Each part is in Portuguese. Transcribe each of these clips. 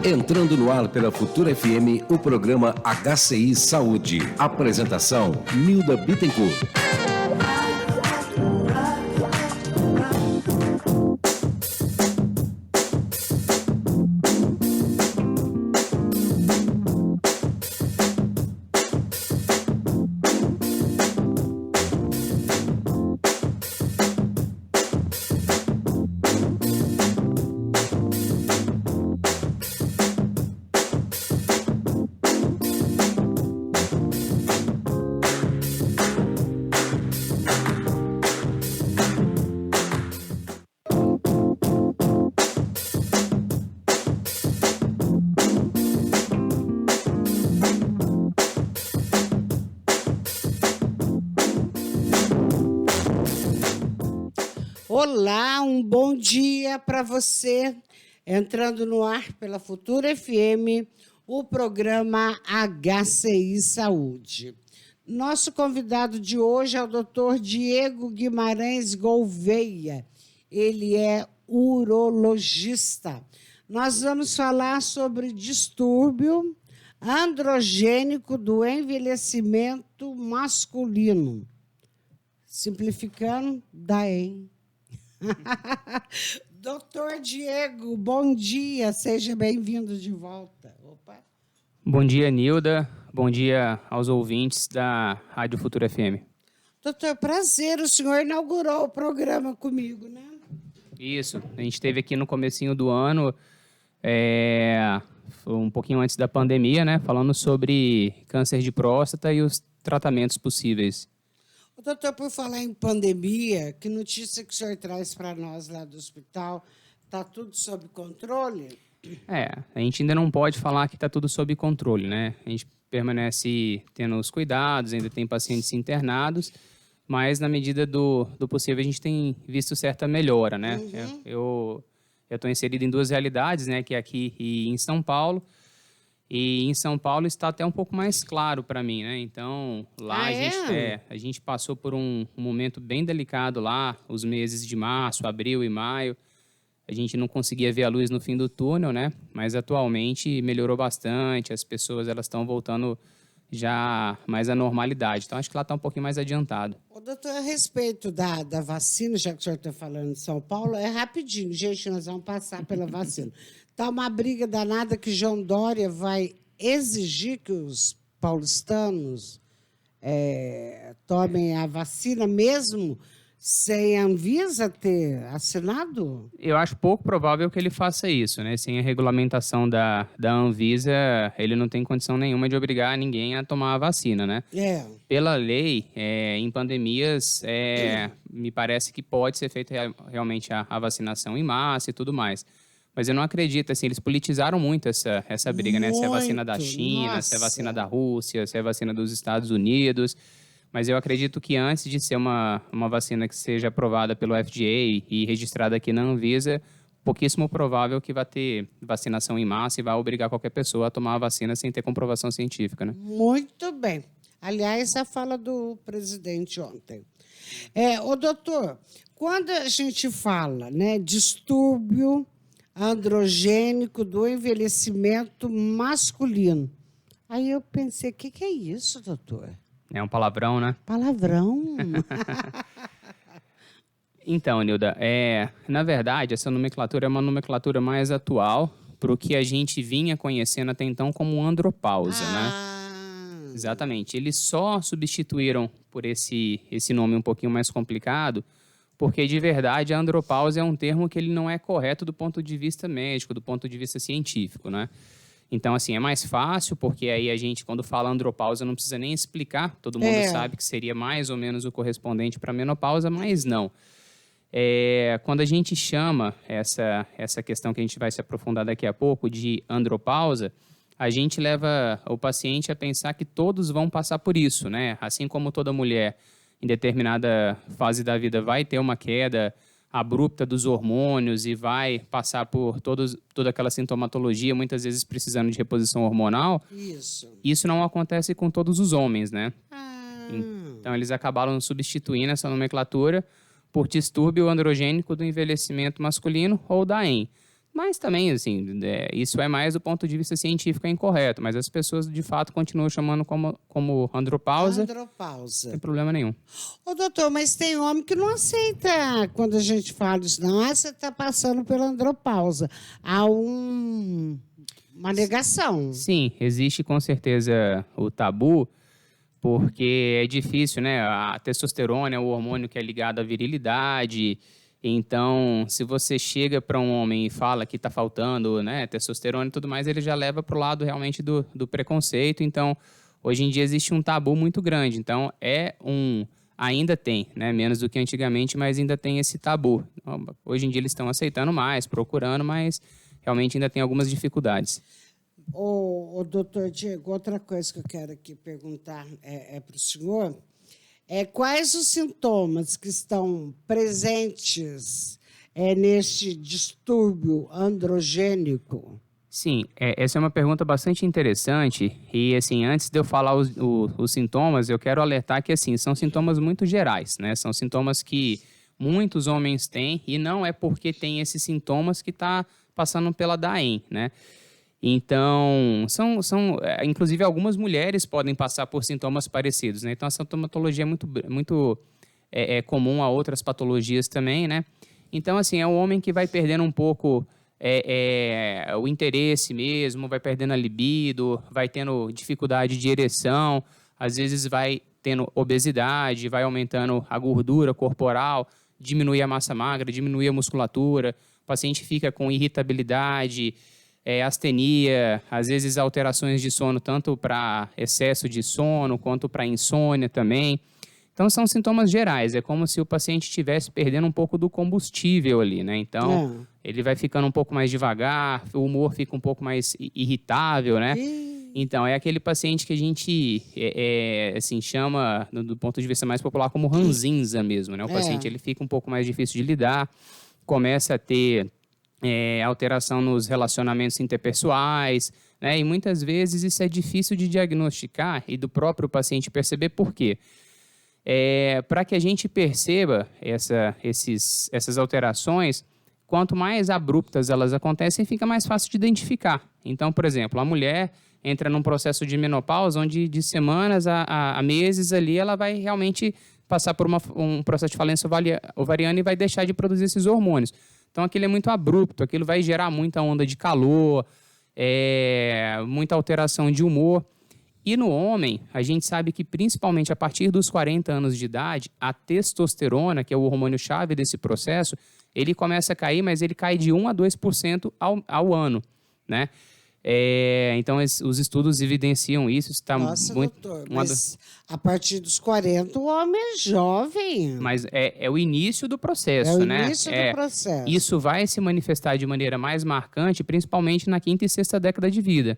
Entrando no ar pela Futura FM, o programa HCI Saúde. Apresentação, Nilda Bittencourt. Olá, um bom dia para você. Entrando no ar pela Futura FM, o programa HCI Saúde. Nosso convidado de hoje é o Dr. Diego Guimarães Gouveia. Ele é urologista. Nós vamos falar sobre distúrbio androgênico do envelhecimento masculino. Simplificando, DAEM. Doutor Diego, bom dia, seja bem-vindo de volta. Opa. Bom dia, Nilda. Bom dia aos ouvintes da Rádio Futura FM. Doutor, prazer, o senhor inaugurou o programa comigo, né? Isso, a gente esteve aqui no comecinho do ano, um pouquinho antes da pandemia, né? Falando sobre câncer de próstata e os tratamentos possíveis. Doutor, por falar em pandemia, que notícia que o senhor traz para nós lá do hospital? Está tudo sob controle? A gente ainda não pode falar que está tudo sob controle, né? A gente permanece tendo os cuidados, ainda tem pacientes internados, mas na medida do possível a gente tem visto certa melhora, né? Uhum. Eu estou inserido em duas realidades, né? Que é aqui e em São Paulo. E em São Paulo está até um pouco mais claro para mim, né? Então, lá a gente passou por um momento bem delicado lá, os meses de março, abril e maio. A gente não conseguia ver a luz no fim do túnel, né? Mas atualmente melhorou bastante, as pessoas elas estão voltando já mais à normalidade. Então, acho que lá está um pouquinho mais adiantado. Doutor, a respeito da vacina, já que o senhor está falando de São Paulo, é rapidinho, gente, nós vamos passar pela vacina. Está uma briga danada que João Dória vai exigir que os paulistanos tomem a vacina mesmo sem a Anvisa ter assinado? Eu acho pouco provável que ele faça isso, né? Sem a regulamentação da Anvisa, ele não tem condição nenhuma de obrigar ninguém a tomar a vacina, né? Pela lei, em pandemias, me parece que pode ser feita realmente a vacinação em massa e tudo mais. Mas eu não acredito, assim, eles politizaram muito essa briga, né? Se é vacina da China, se é vacina da Rússia, se é vacina dos Estados Unidos. Mas eu acredito que antes de ser uma vacina que seja aprovada pelo FDA e registrada aqui na Anvisa, pouquíssimo provável que vai ter vacinação em massa e vai obrigar qualquer pessoa a tomar a vacina sem ter comprovação científica, né? Muito bem. Aliás, a fala do presidente ontem. Doutor, quando a gente fala, né, distúrbio androgênico do envelhecimento masculino, aí eu pensei, o que é isso, doutor? É um palavrão, né? Palavrão. Então, Nilda, na verdade, essa nomenclatura é uma nomenclatura mais atual para o que a gente vinha conhecendo até então como andropausa, né? Exatamente. Eles só substituíram por esse nome um pouquinho mais complicado, porque, de verdade, a andropausa é um termo que ele não é correto do ponto de vista médico, do ponto de vista científico, né? Então, assim, é mais fácil, porque aí a gente, quando fala andropausa, não precisa nem explicar. Todo mundo sabe que seria mais ou menos o correspondente para a menopausa, mas não. Quando a gente chama essa questão que a gente vai se aprofundar daqui a pouco de andropausa, a gente leva o paciente a pensar que todos vão passar por isso, né? Assim como toda mulher, em determinada fase da vida, vai ter uma queda abrupta dos hormônios e vai passar por toda aquela sintomatologia, muitas vezes precisando de reposição hormonal. Isso não acontece com todos os homens, né? Então, eles acabaram substituindo essa nomenclatura por distúrbio androgênico do envelhecimento masculino, ou DAEM. Mas também, assim, isso é mais do ponto de vista científico, é incorreto. Mas as pessoas, de fato, continuam chamando como andropausa. Andropausa. Não tem problema nenhum. Ô, doutor, mas tem homem que não aceita quando a gente fala isso. Não, você está passando pela andropausa. Há uma negação. Sim, existe com certeza o tabu, porque é difícil, né? A testosterona é o hormônio que é ligado à virilidade. Então, se você chega para um homem e fala que está faltando, né, testosterona e tudo mais, ele já leva para o lado realmente do preconceito. Então, hoje em dia existe um tabu muito grande. Então, ainda tem, né, menos do que antigamente, mas ainda tem esse tabu. Hoje em dia eles estão aceitando mais, procurando, mas realmente ainda tem algumas dificuldades. Ô, doutor Diego, outra coisa que eu quero aqui perguntar para o senhor quais os sintomas que estão presentes neste distúrbio androgênico? Sim, essa é uma pergunta bastante interessante e, assim, antes de eu falar os sintomas, eu quero alertar que, assim, são sintomas muito gerais, né? São sintomas que muitos homens têm e não é porque tem esses sintomas que está passando pela DAEM, né? Então, inclusive, algumas mulheres podem passar por sintomas parecidos, né? Então, a sintomatologia é muito comum a outras patologias também, né? Então, assim, é o homem que vai perdendo um pouco o interesse mesmo, vai perdendo a libido, vai tendo dificuldade de ereção, às vezes vai tendo obesidade, vai aumentando a gordura corporal, diminui a massa magra, diminui a musculatura, o paciente fica com irritabilidade, astenia, às vezes alterações de sono, tanto para excesso de sono quanto para insônia também. Então, são sintomas gerais. É como se o paciente estivesse perdendo um pouco do combustível ali, né? Então, ele vai ficando um pouco mais devagar, o humor fica um pouco mais irritável, né? Então, é aquele paciente que a gente assim, chama, do ponto de vista mais popular, como ranzinza mesmo, né? O paciente ele fica um pouco mais difícil de lidar, começa a ter alteração nos relacionamentos interpessoais, né? E muitas vezes isso é difícil de diagnosticar e do próprio paciente perceber por quê. Para que a gente perceba essas alterações, quanto mais abruptas elas acontecem, fica mais fácil de identificar. Então, por exemplo, a mulher entra num processo de menopausa, onde de semanas a meses ali, ela vai realmente passar por um processo de falência ovariana e vai deixar de produzir esses hormônios. Então, aquilo é muito abrupto, aquilo vai gerar muita onda de calor, muita alteração de humor. E no homem, a gente sabe que principalmente a partir dos 40 anos de idade, a testosterona, que é o hormônio-chave desse processo, ele começa a cair, mas ele cai de 1 a 2% ao ano, né? Então, os estudos evidenciam isso. Está Nossa, muito, doutor, mas a partir dos 40 o homem é jovem. Mas é o início do processo, né? É o início do processo. Isso vai se manifestar de maneira mais marcante, principalmente na 5ª e 6ª década de vida.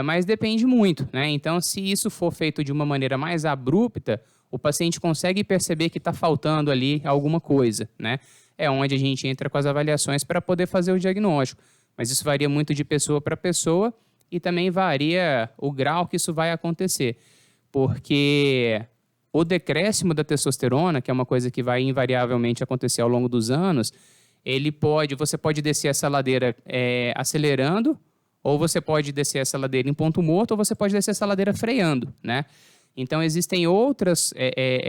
Mas depende muito, né? Então, se isso for feito de uma maneira mais abrupta, o paciente consegue perceber que está faltando ali alguma coisa, né? É onde a gente entra com as avaliações para poder fazer o diagnóstico. Mas isso varia muito de pessoa para pessoa e também varia o grau que isso vai acontecer. Porque o decréscimo da testosterona, que é uma coisa que vai invariavelmente acontecer ao longo dos anos, você pode descer essa ladeira acelerando, ou você pode descer essa ladeira em ponto morto, ou você pode descer essa ladeira freando, né? Então, existem outras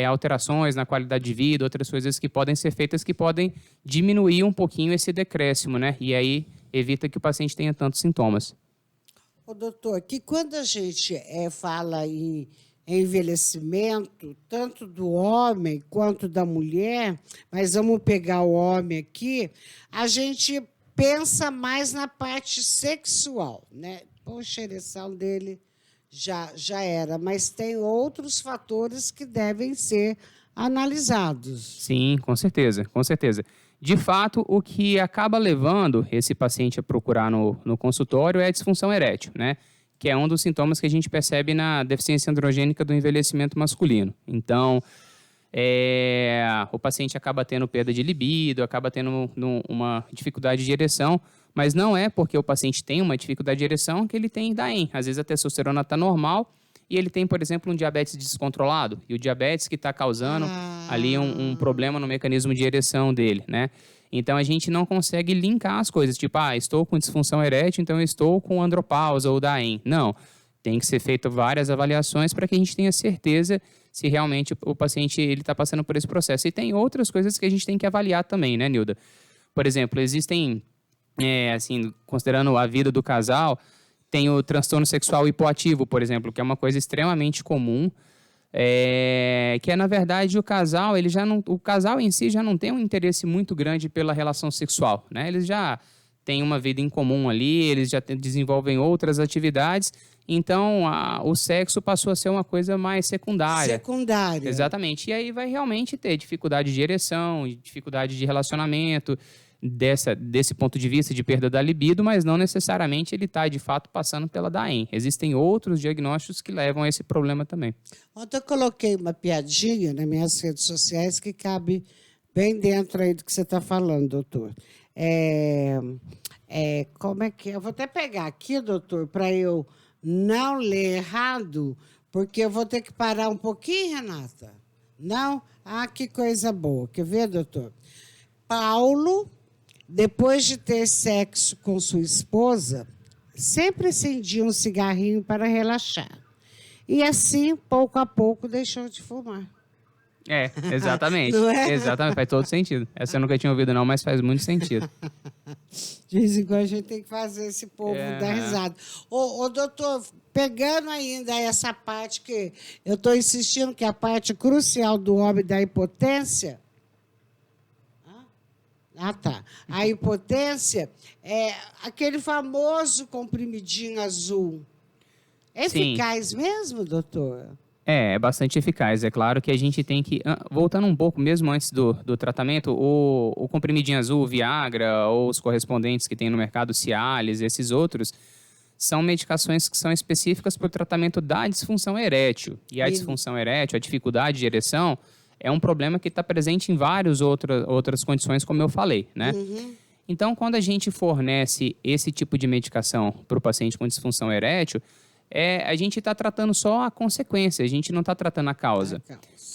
alterações na qualidade de vida, outras coisas que podem ser feitas que podem diminuir um pouquinho esse decréscimo, né? E aí evita que o paciente tenha tantos sintomas. Ô, doutor, que quando a gente fala em envelhecimento, tanto do homem quanto da mulher, mas vamos pegar o homem aqui, a gente pensa mais na parte sexual, né? Poxa, a ereção dele já era, mas tem outros fatores que devem ser analisados. Sim, com certeza, com certeza. De fato, o que acaba levando esse paciente a procurar no consultório é a disfunção erétil, né? Que é um dos sintomas que a gente percebe na deficiência androgênica do envelhecimento masculino. Então, o paciente acaba tendo perda de libido, acaba tendo uma dificuldade de ereção, mas não é porque o paciente tem uma dificuldade de ereção que ele tem DAEM. Às vezes a testosterona está normal e ele tem, por exemplo, um diabetes descontrolado, e o diabetes que está causando ali um problema no mecanismo de ereção dele, né? Então, a gente não consegue linkar as coisas, tipo, estou com disfunção erétil, então eu estou com andropausa ou DAEM. Não, tem que ser feito várias avaliações para que a gente tenha certeza se realmente o paciente está passando por esse processo. E tem outras coisas que a gente tem que avaliar também, né, Nilda? Por exemplo, existem, assim, considerando a vida do casal, tem o transtorno sexual hipoativo, por exemplo, que é uma coisa extremamente comum, que é, na verdade, o casal em si já não tem um interesse muito grande pela relação sexual, né? Eles já têm uma vida em comum ali, eles já desenvolvem outras atividades, então o sexo passou a ser uma coisa mais secundária. Secundária. Exatamente. E aí vai realmente ter dificuldade de ereção, dificuldade de relacionamento, desse ponto de vista de perda da libido, mas não necessariamente ele está, de fato, passando pela DAEM. Existem outros diagnósticos que levam a esse problema também. Ontem eu coloquei uma piadinha nas minhas redes sociais que cabe bem dentro aí do que você está falando, doutor. Como é que é? Eu vou até pegar aqui, doutor, para eu não ler errado, porque eu vou ter que parar um pouquinho, Renata. Não? Que coisa boa. Quer ver, doutor? Paulo, depois de ter sexo com sua esposa, sempre acendia um cigarrinho para relaxar. E assim, pouco a pouco, deixou de fumar. Exatamente. Não é? Exatamente, faz todo sentido. Essa eu nunca tinha ouvido não, mas faz muito sentido. De vez em quando a gente tem que fazer esse povo dar risada. Ô, doutor, pegando ainda essa parte que eu estou insistindo, que é a parte crucial do homem da impotência. Tá. A impotência é aquele famoso comprimidinho azul. É eficaz mesmo, doutor? É bastante eficaz. É claro que a gente tem que... Voltando um pouco, mesmo antes do tratamento, o comprimidinho azul, Viagra, ou os correspondentes que tem no mercado, Cialis, esses outros, são medicações que são específicas para o tratamento da disfunção erétil. E a disfunção erétil, a dificuldade de ereção, é um problema que está presente em várias outras condições, como eu falei, né? Então, quando a gente fornece esse tipo de medicação para o paciente com disfunção erétil, a gente está tratando só a consequência, a gente não está tratando a causa.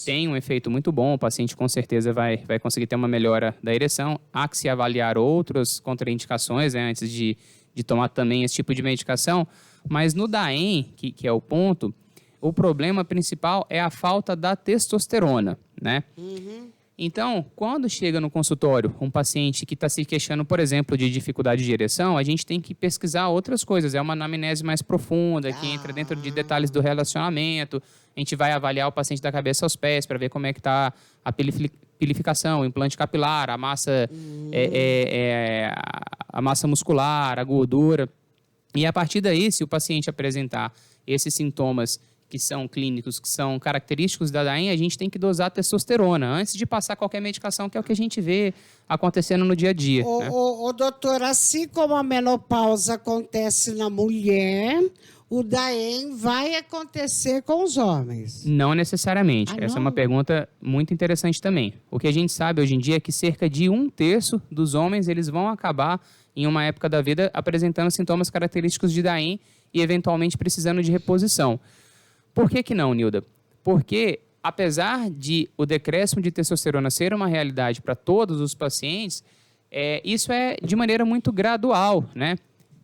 Tem um efeito muito bom, o paciente com certeza vai conseguir ter uma melhora da ereção. Há que se avaliar outras contraindicações, né, antes de tomar também esse tipo de medicação. Mas no DAEM, que é o ponto, o problema principal é a falta da testosterona, né? Então, quando chega no consultório um paciente que está se queixando, por exemplo, de dificuldade de ereção, a gente tem que pesquisar outras coisas. É uma anamnese mais profunda, que entra dentro de detalhes do relacionamento. A gente vai avaliar o paciente da cabeça aos pés para ver como é que está a pilificação, o implante capilar, a massa, a massa muscular, a gordura. E a partir daí, se o paciente apresentar esses sintomas que são clínicos, que são característicos da DAEM, a gente tem que dosar testosterona antes de passar qualquer medicação, que é o que a gente vê acontecendo no dia a dia. Né? Doutor, assim como a menopausa acontece na mulher, o DAEM vai acontecer com os homens? Não necessariamente. Essa é uma pergunta muito interessante também. O que a gente sabe hoje em dia é que cerca de 1/3 dos homens eles vão acabar, em uma época da vida, apresentando sintomas característicos de DAEM e, eventualmente, precisando de reposição. Por que não, Nilda? Porque, apesar de o decréscimo de testosterona ser uma realidade para todos os pacientes, isso é de maneira muito gradual, né?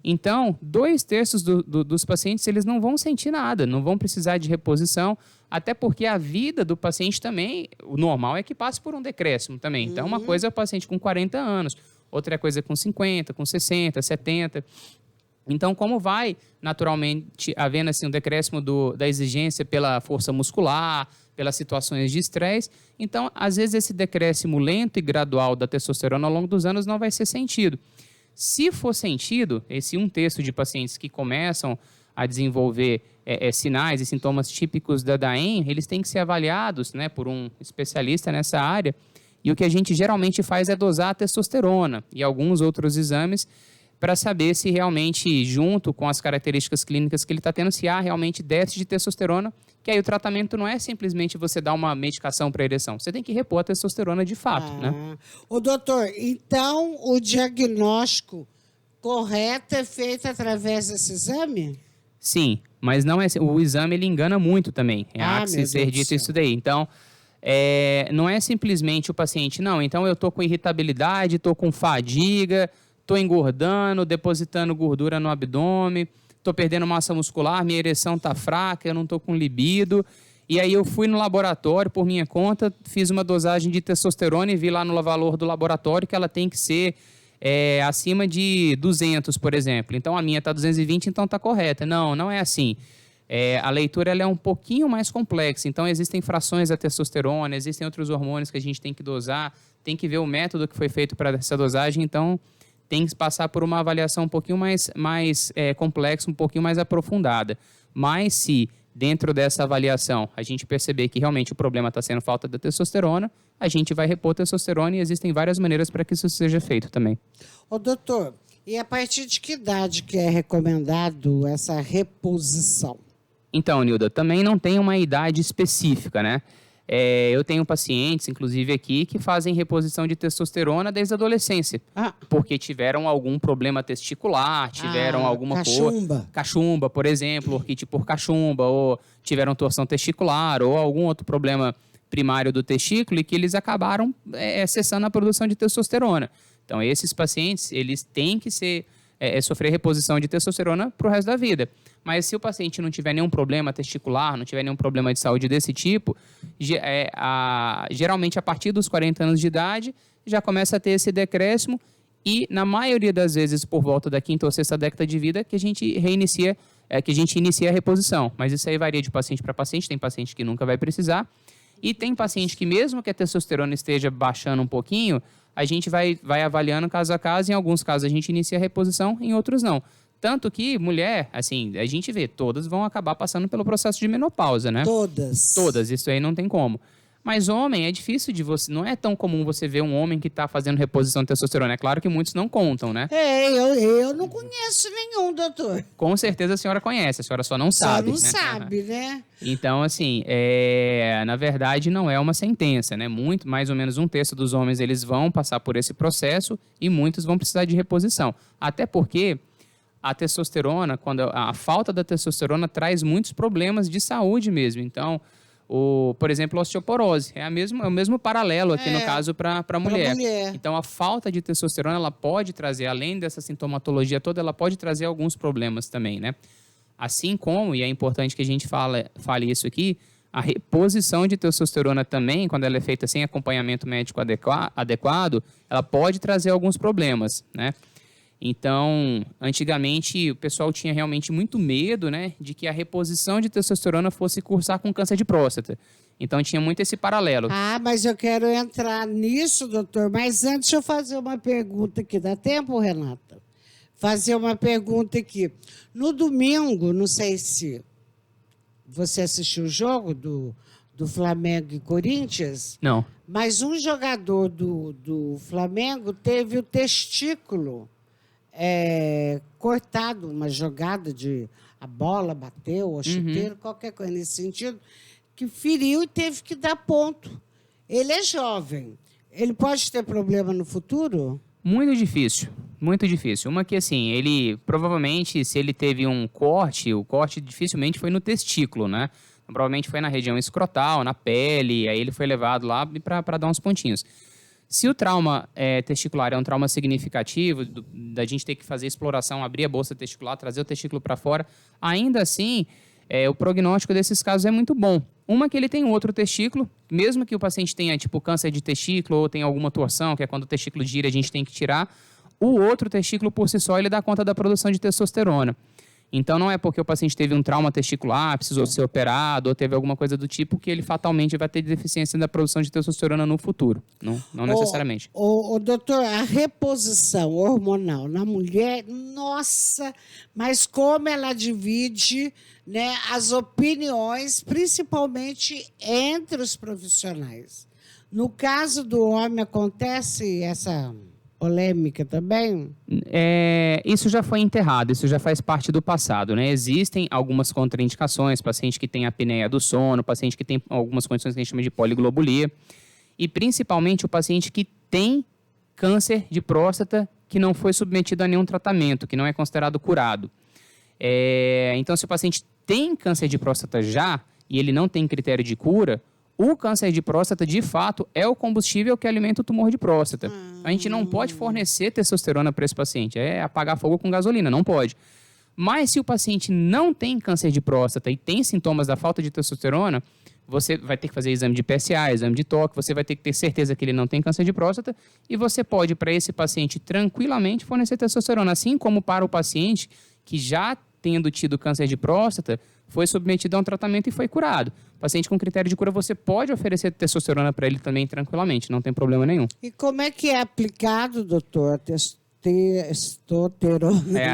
Então, 2/3 dos pacientes eles não vão sentir nada, não vão precisar de reposição, até porque a vida do paciente também, o normal é que passe por um decréscimo também. Então, uma coisa é o paciente com 40 anos, outra coisa é com 50, com 60, 70... Então, como vai naturalmente havendo assim, um decréscimo da exigência pela força muscular, pelas situações de estresse, então, às vezes, esse decréscimo lento e gradual da testosterona ao longo dos anos não vai ser sentido. Se for sentido, esse 1/3 de pacientes que começam a desenvolver sinais e sintomas típicos da DAEM, eles têm que ser avaliados, né, por um especialista nessa área, e o que a gente geralmente faz é dosar a testosterona e alguns outros exames para saber se realmente, junto com as características clínicas que ele está tendo, se há realmente déficit de testosterona, que aí o tratamento não é simplesmente você dar uma medicação para ereção, você tem que repor a testosterona de fato, né? Doutor, então o diagnóstico correto é feito através desse exame? Sim, mas não é, o exame ele engana muito também. Há que ser dito isso daí. Então, não é simplesmente o paciente, não, então eu estou com irritabilidade, estou com fadiga, estou engordando, depositando gordura no abdômen, estou perdendo massa muscular, minha ereção está fraca, eu não estou com libido. E aí eu fui no laboratório, por minha conta, fiz uma dosagem de testosterona e vi lá no valor do laboratório que ela tem que ser acima de 200, por exemplo. Então a minha está 220, então está correta. Não, não é assim. A leitura ela é um pouquinho mais complexa, então existem frações da testosterona, existem outros hormônios que a gente tem que dosar, tem que ver o método que foi feito para essa dosagem, então tem que passar por uma avaliação um pouquinho mais complexa, um pouquinho mais aprofundada. Mas se dentro dessa avaliação a gente perceber que realmente o problema está sendo falta da testosterona, a gente vai repor testosterona e existem várias maneiras para que isso seja feito também. Ô, doutor, e a partir de que idade que é recomendado essa reposição? Então, Nilda, também não tem uma idade específica, né? Eu tenho pacientes, inclusive aqui, que fazem reposição de testosterona desde a adolescência. Porque tiveram algum problema testicular, tiveram alguma cachumba, por exemplo, orquite por cachumba, ou tiveram torção testicular, ou algum outro problema primário do testículo e que eles acabaram cessando a produção de testosterona. Então, esses pacientes, eles têm que sofrer reposição de testosterona para o resto da vida. Mas se o paciente não tiver nenhum problema testicular, não tiver nenhum problema de saúde desse tipo, geralmente a partir dos 40 anos de idade já começa a ter esse decréscimo e na maioria das vezes por volta da 5ª ou 6ª década de vida que a gente inicia a reposição. Mas isso aí varia de paciente para paciente, tem paciente que nunca vai precisar e tem paciente que mesmo que a testosterona esteja baixando um pouquinho, a gente vai avaliando caso a caso, em alguns casos a gente inicia a reposição, em outros não. Tanto que mulher, assim, a gente vê, todas vão acabar passando pelo processo de menopausa, né? Todas, isso aí não tem como. Mas homem, é difícil de você, não é tão comum você ver um homem que está fazendo reposição de testosterona. É claro que muitos não contam, né? Eu não conheço nenhum, doutor. Com certeza a senhora conhece, a senhora só não sabe. Só não sabe, né? Então, assim, na verdade não é uma sentença, né? Mais ou menos 1/3 dos homens, eles vão passar por esse processo e muitos vão precisar de reposição. Até porque a testosterona, quando a falta da testosterona traz muitos problemas de saúde mesmo. Então, por exemplo, a osteoporose é o mesmo paralelo aqui no caso para a mulher. Então, a falta de testosterona ela pode trazer, além dessa sintomatologia toda, ela pode trazer alguns problemas também, né? Assim como, e é importante que a gente fale isso aqui, a reposição de testosterona também, quando ela é feita sem acompanhamento médico adequado, ela pode trazer alguns problemas, né? Então, antigamente, o pessoal tinha realmente muito medo, né, de que a reposição de testosterona fosse cursar com câncer de próstata. Então, tinha muito esse paralelo. Mas eu quero entrar nisso, doutor. Mas antes, deixa eu fazer uma pergunta aqui. Dá tempo, Renata? Fazer uma pergunta aqui. No domingo, não sei se você assistiu o jogo do Flamengo e Corinthians. Não. Mas um jogador do Flamengo teve o testículo cortado, uma jogada a bola bateu, o chuteiro, qualquer coisa nesse sentido, que feriu e teve que dar ponto. Ele é jovem. Ele pode ter problema no futuro? Muito difícil, muito difícil. Uma que, assim, ele provavelmente, se ele teve um corte, o corte dificilmente foi no testículo, né? Então, provavelmente foi na região escrotal, na pele, aí ele foi levado lá para dar uns pontinhos. Se o trauma testicular é um trauma significativo, da gente ter que fazer exploração, abrir a bolsa testicular, trazer o testículo para fora, ainda assim, o prognóstico desses casos é muito bom. Uma que ele tem outro testículo, mesmo que o paciente tenha tipo câncer de testículo ou tenha alguma torção, que é quando o testículo gira a gente tem que tirar, o outro testículo por si só ele dá conta da produção de testosterona. Então, não é porque o paciente teve um trauma testicular, precisou ser operado ou teve alguma coisa do tipo que ele fatalmente vai ter deficiência da produção de testosterona no futuro. Não necessariamente. Doutor, a reposição hormonal na mulher, nossa, mas como ela divide, né, as opiniões, principalmente entre os profissionais. No caso do homem, acontece essa polêmica também? Isso já foi enterrado, isso já faz parte do passado, né? Existem algumas contraindicações, paciente que tem apneia do sono, paciente que tem algumas condições que a gente chama de poliglobulia, e principalmente o paciente que tem câncer de próstata que não foi submetido a nenhum tratamento, que não é considerado curado. Então, se o paciente tem câncer de próstata já e ele não tem critério de cura, o câncer de próstata, de fato, é o combustível que alimenta o tumor de próstata. A gente não pode fornecer testosterona para esse paciente. É apagar fogo com gasolina, não pode. Mas se o paciente não tem câncer de próstata e tem sintomas da falta de testosterona, você vai ter que fazer exame de PSA, exame de toque, você vai ter que ter certeza que ele não tem câncer de próstata e você pode, para esse paciente, tranquilamente fornecer testosterona. Assim como para o paciente que já tendo tido câncer de próstata, foi submetido a um tratamento e foi curado. Paciente com critério de cura, você pode oferecer testosterona para ele também tranquilamente, não tem problema nenhum. E como é que é aplicado, doutor, a testosterona?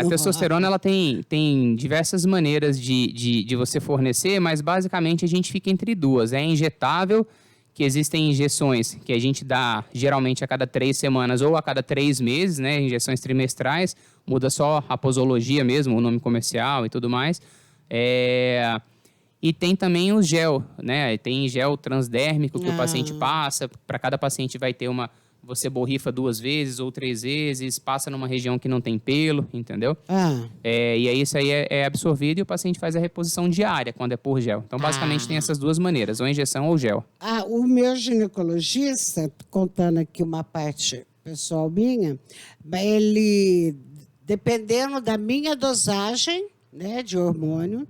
A testosterona ela tem diversas maneiras de você fornecer, mas basicamente a gente fica entre duas. É injetável, que existem injeções que a gente dá geralmente a cada 3 semanas ou a cada 3 meses, né? Injeções trimestrais, muda só a posologia mesmo, o nome comercial e tudo mais. E tem também o gel, né? Tem gel transdérmico que o paciente passa. Para cada paciente vai ter você borrifa 2 vezes ou 3 vezes, passa numa região que não tem pelo, entendeu? E aí isso aí é absorvido e o paciente faz a reposição diária quando é por gel. Então, basicamente, tem essas 2 maneiras, ou injeção ou gel. O meu ginecologista, contando aqui uma parte pessoal minha, ele, dependendo da minha dosagem, né, de hormônio,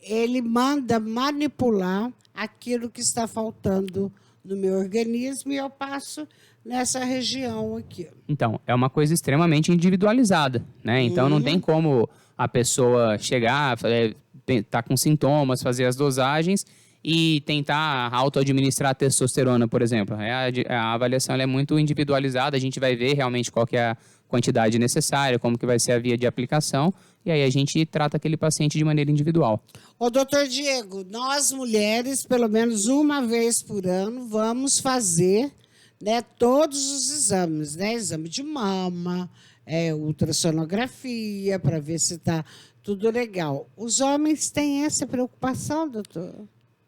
ele manda manipular aquilo que está faltando no meu organismo e eu passo nessa região aqui. Então, é uma coisa extremamente individualizada, né? Então, não tem como a pessoa chegar, tá com sintomas, fazer as dosagens e tentar auto-administrar a testosterona, por exemplo. A avaliação ela é muito individualizada, a gente vai ver realmente qual que é a quantidade necessária, como que vai ser a via de aplicação, e aí a gente trata aquele paciente de maneira individual. Ô, doutor Diego, nós mulheres, pelo menos uma vez por ano, vamos fazer, né, todos os exames, né? Exame de mama, ultrassonografia, para ver se está tudo legal. Os homens têm essa preocupação, doutor?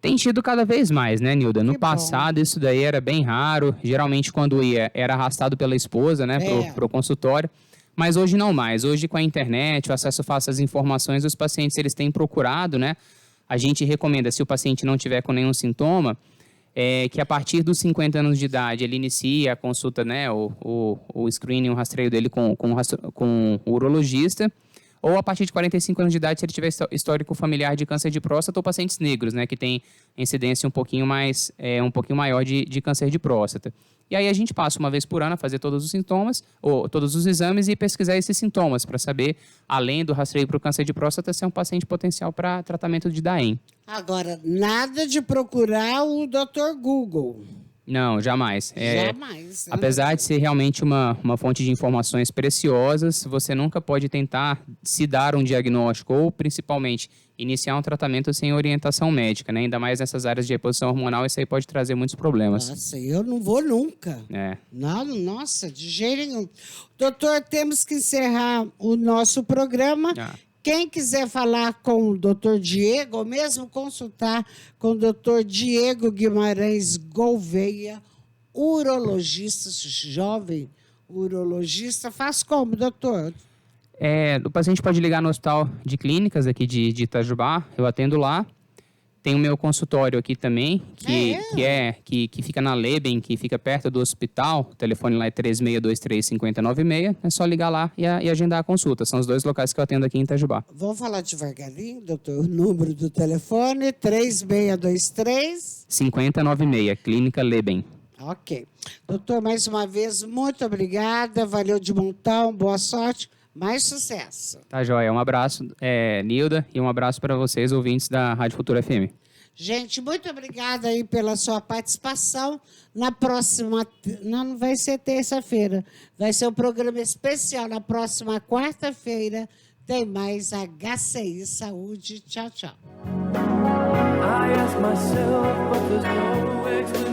Tem tido cada vez mais, né, Nilda? No passado, isso daí era bem raro. Geralmente, quando ia, era arrastado pela esposa, né, pro consultório. Mas hoje não mais. Hoje, com a internet, o acesso fácil às informações, os pacientes eles têm procurado, né? A gente recomenda, se o paciente não tiver com nenhum sintoma, que a partir dos 50 anos de idade ele inicie a consulta, né, o screening, o rastreio dele com o urologista, ou a partir de 45 anos de idade, se ele tiver histórico familiar de câncer de próstata, ou pacientes negros, né, que tem incidência um pouquinho maior de câncer de próstata. E aí a gente passa uma vez por ano a fazer todos os sintomas, ou todos os exames e pesquisar esses sintomas para saber, além do rastreio para o câncer de próstata, se é um paciente potencial para tratamento de DAEM. Agora, nada de procurar o Dr. Google. Não, jamais. Jamais. Apesar de ser realmente uma fonte de informações preciosas, você nunca pode tentar se dar um diagnóstico ou, principalmente, iniciar um tratamento sem orientação médica, né? Ainda mais nessas áreas de reposição hormonal, isso aí pode trazer muitos problemas. Nossa, eu não vou nunca. Não, nossa, de jeito nenhum. Doutor, temos que encerrar o nosso programa. Quem quiser falar com o doutor Diego, ou mesmo consultar com o doutor Diego Guimarães Gouveia, urologista, jovem urologista, faz como, doutor? O paciente pode ligar no Hospital de Clínicas aqui de Itajubá, eu atendo lá. Tem o meu consultório aqui também, que fica na Leben, que fica perto do hospital. O telefone lá é 3623-5096. É só ligar lá e agendar a consulta. São os 2 locais que eu atendo aqui em Itajubá. Vamos falar devagarinho, doutor? O número do telefone, 3623... 5096, Clínica Leben. Ok. Doutor, mais uma vez, muito obrigada. Valeu de montão, boa sorte. Mais sucesso. Tá, joia. Um abraço, Nilda, e um abraço para vocês, ouvintes da Rádio Futura FM. Gente, muito obrigada aí pela sua participação. Na próxima... Não vai ser terça-feira. Vai ser um programa especial. Na próxima quarta-feira tem mais HCI Saúde. Tchau, tchau. I ask myself, but there's no